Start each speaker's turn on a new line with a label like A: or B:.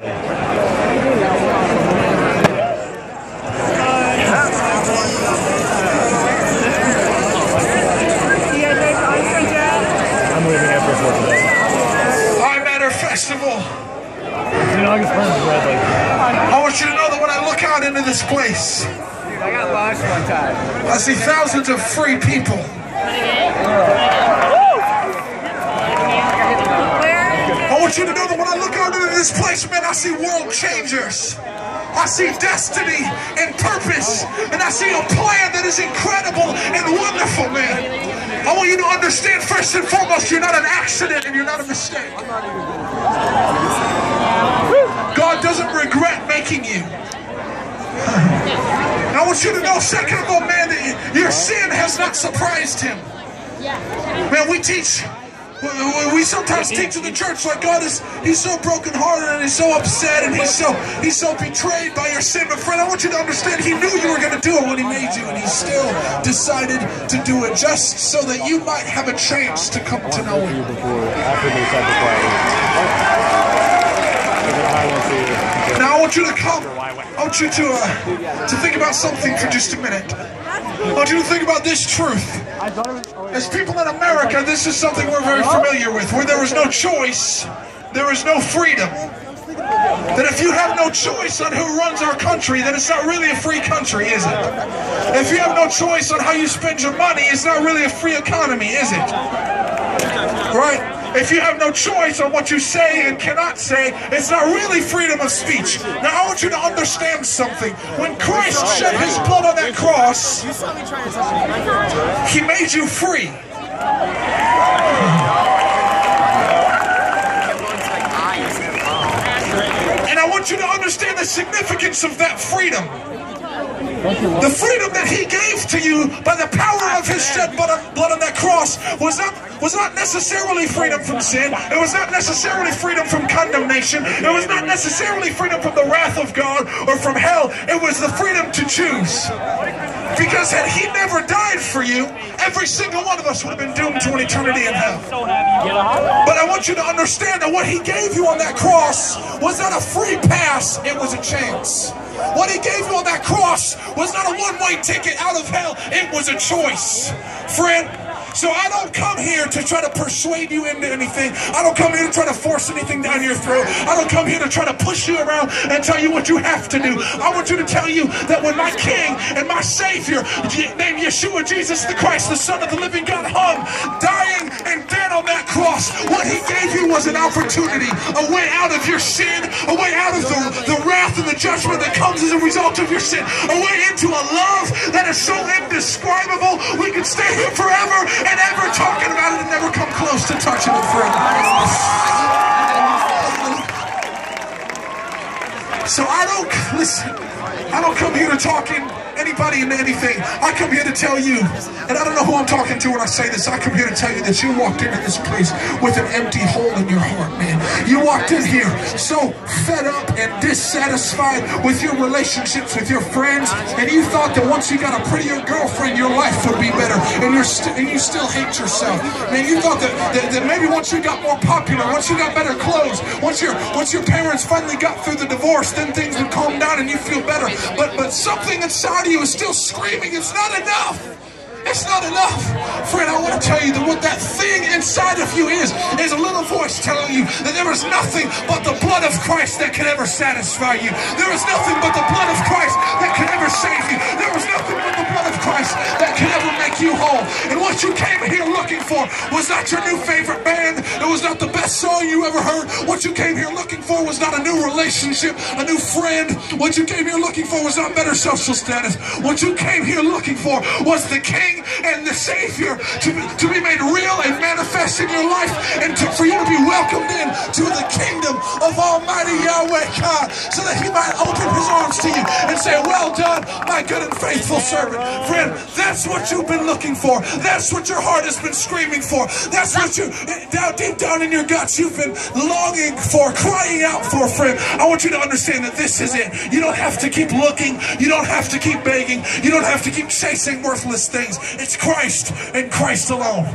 A: I'm leaving after 4 today.
B: iMatter Festival.
A: I
B: want you to know that when I look out into this place,
C: I got lost one time.
B: I see thousands of free people. I want you to know that when I look out into this place, man, I see world changers. I see destiny and purpose, and I see a plan that is incredible and wonderful, man. I want you to understand, first and foremost, you're not an accident and you're not a mistake. God doesn't regret making you. And I want you to know, second of all, man, that your sin has not surprised him. Man, we sometimes teach in the church like God he's so brokenhearted and he's so upset and he's so betrayed by your sin. But friend, I want you to understand, he knew you were going to do it when he made you, and he still decided to do it just so that you might have a chance to come to know him. Now I want you to come. I want you to think about something for just a minute. I want you to think about this truth. As people in America, this is something we're very familiar with. Where there is no choice, there is no freedom. That if you have no choice on who runs our country, then it's not really a free country, is it? If you have no choice on how you spend your money, it's not really a free economy, is it? Right? If you have no choice on what you say and cannot say, it's not really freedom of speech. Now I want you to understand something. When Christ shed his blood on that cross, he made you free. And I want you to understand the significance of that freedom. The freedom that he gave to you by the power of his shed blood on that cross was not necessarily freedom from sin. It was not necessarily freedom from condemnation. It was not necessarily freedom from the wrath of God or from hell. It was the freedom to choose. Because had he never died for you, every single one of us would have been doomed to an eternity in hell. But I want you to understand that what he gave you on that cross was not a free pass, it was a chance. What he gave you on that cross was not a one-way ticket out of hell, it was a choice. Friend, so I don't come here to try to persuade you into anything. I don't come here to try to force anything down your throat. I don't come here to try to push you around and tell you what you have to do. I want you to tell you that when my King and my Savior, named Yeshua Jesus the Christ, the Son of the living God, hung, dying and dead on that cross, what he gave you was an opportunity, a way out of your sin, a way out of the wrath and the judgment that comes as a result of your sin, a way into a love that is so indescribable we could stay here forever and ever talking about it and never come close to touching it, friend. So I don't come here to talk anybody into anything. I come here to tell you, and I don't know who I'm talking to when I say this, I come here to tell you that you walked into this place with an empty hole in your heart, man. You walked in here so fed up and dissatisfied with your relationships with your friends, and you thought that once you got a prettier girlfriend, your life would be better, and you still hate yourself. Man, you thought that maybe once you got more popular, once you got better clothes, once your parents finally got through the divorce, then things would calm down and you feel better. But something inside of you is still screaming, it's not enough. It's not enough. Friend, I want to tell you that what that thing inside of you is a little voice telling you that there is nothing but the blood of Christ that can ever satisfy you. There is nothing but the blood of Christ that can ever save you. There is nothing but the blood of Christ that can ever make you whole. And what you came here looking for was not your new favorite band. It was not the best song you ever heard. What you came here looking for was not a new relationship, a new friend. What you came here looking for was not better social status. What you came here looking for was the King and the Savior to be made real and manifest in your life, and for you to be welcomed in to the kingdom of Almighty Yahweh God, so that he might open his arms to you and say, well done, my good and faithful servant. Friend, that's what you've been looking for. That's what your heart has been screaming for. That's what you, deep down in your guts, you've been longing for, crying out for, friend. I want you to understand that this is it. You don't have to keep looking. You don't have to keep begging. You don't have to keep chasing worthless things. It's Christ and Christ alone.